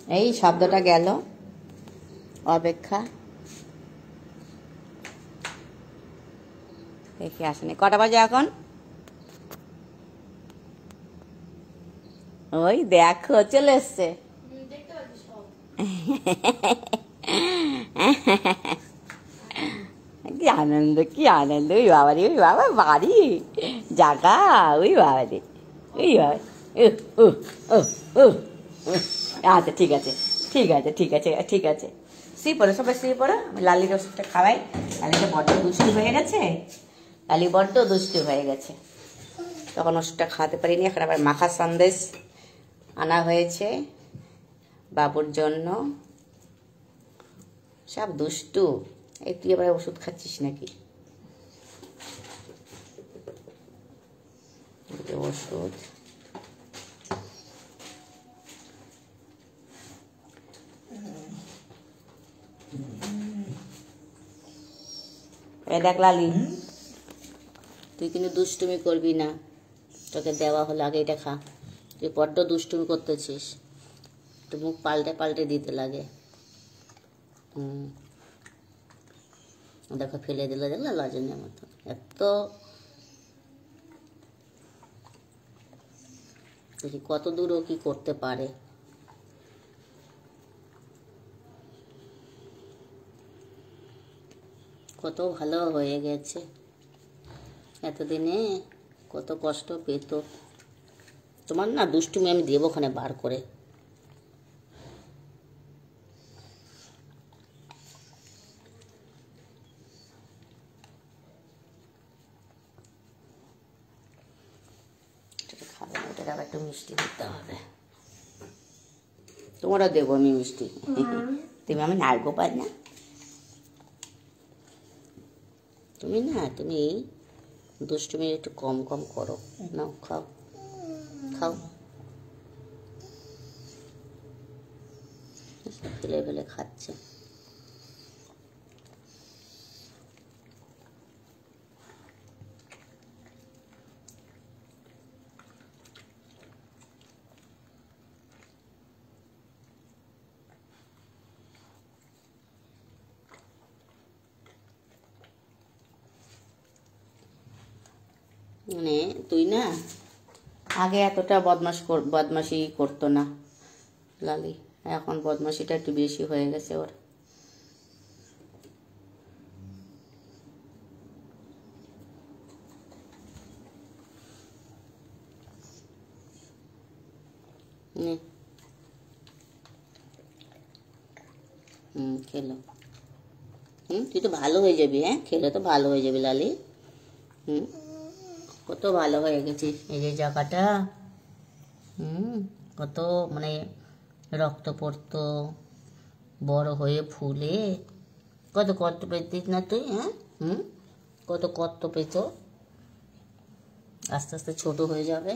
এই শব্দটা গেল, অপেক্ষা। দেখি আসেনি। কটা বাজে এখন? ওই দেখো চলে এসছে। কি আনন্দ, কি আনন্দ! ওই বাবা রে, ওই বাবা বাড়ি জাগা, ওই বাবা রে, ওই বাবা। আচ্ছা ঠিক আছে, ঠিক আছে, ঠিক আছে, ঠিক আছে। শুয়ে পড়ো, সবাই শুয়ে পড়ো। আমি লালির ওষুধটা খাওয়াই। লালিটা বড্ড দুষ্টু হয়ে গেছে, লালি বড্ড দুষ্টু হয়ে গেছে। তখন ওষুধটা খাওয়াতে পারিনি। এখন আবার মাখা সন্দেশ আনা হয়েছে বাবুর জন্য। সব দুষ্টু। এই তুই এবার ওষুধ খাচ্ছিস নাকি? ওষুধ এ দেখ লালি, তুই কিন্তু দুষ্টুমি করবি না। তোকে দেওয়া হলো, আগে এটা খা। তুই বড্ড দুষ্টুমি করতেছিস, একটু মুখ পাল্টে পাল্টে দিতে লাগে। দেখো ফেলে দিল, দেখলো লজনের মতো। এত দেখি কত দূর ও কি করতে পারে। কত ভালো হয়ে গেছে, এতদিনে কত কষ্ট পেত। তোমার না দুষ্টুমি আমি দেবো ওখানে বার করে। খাবে না, ওটাকে আবার একটু মিষ্টি দিতে হবে। তোমারও দেবো আমি মিষ্টি। তুমি আমি নাড়বো পাই না, তুমি না, তুমি দুষ্টুমি একটু কম কম করো। নাও খাও, খাও। ফেলে ফেলে খাচ্ছে। মানে তুই না আগে এতটা বদমাশি করতো না লালি, এখন বদমাশিটা একটু বেশি হয়ে গেছে ওর। খেলো। তুই তো ভালো হয়ে যাবি। হ্যাঁ, খেলে তো ভালো হয়ে যাবি লালি। কত ভালো হয়ে গেছিস। এই যে জায়গাটা, কত মানে রক্ত পড়তো, বড় হয়ে ফুলে কত কষ্ট পেতিস না তুই? হ্যাঁ, কত কষ্ট পেত। আস্তে আস্তে ছোট হয়ে যাবে।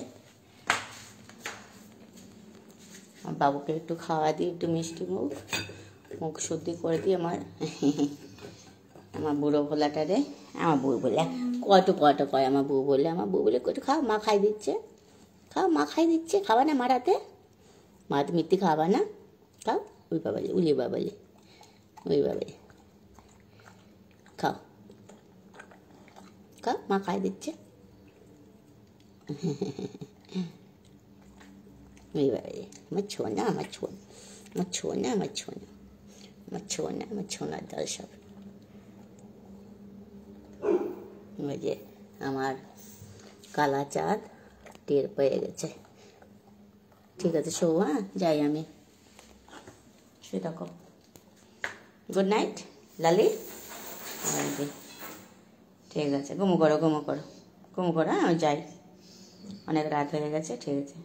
বাবুকে একটু খাওয়া দিই, একটু মিষ্টি মুখ মুখ শুদ্ধি করে দিই। আমার বুড়ো ভোলাটা রে, আমার বউ বলে কত কত কয়। আমার বউ বলে কত খাও, মা খাই দিচ্ছে, খাও, মা খাই দিচ্ছে। খাবা না মারাতে, মারাতে মিথ্যে খাবা না, খাও। ওই বাবালে, উলি বাবালে, ওই বাবালে, খাও খাও, মা খাই দিচ্ছে। ওই বাবালে, আমার ছোনা, আমার ছোনা, আমার ছোনা, আমার ছোনা, আমার ছোনা, আমার ছোনার দল সব। ওই যে আমার কালা চাঁদ টের পেয়ে গেছে। ঠিক আছে শো, হ্যাঁ যাই আমি, শুয়ে থাকো। গুড নাইট লালি। ঠিক আছে, ঘুমো করো, ঘুমো করো, ঘুমো করো। হ্যাঁ আমি যাই, অনেক রাত হয়ে গেছে। ঠিক আছে।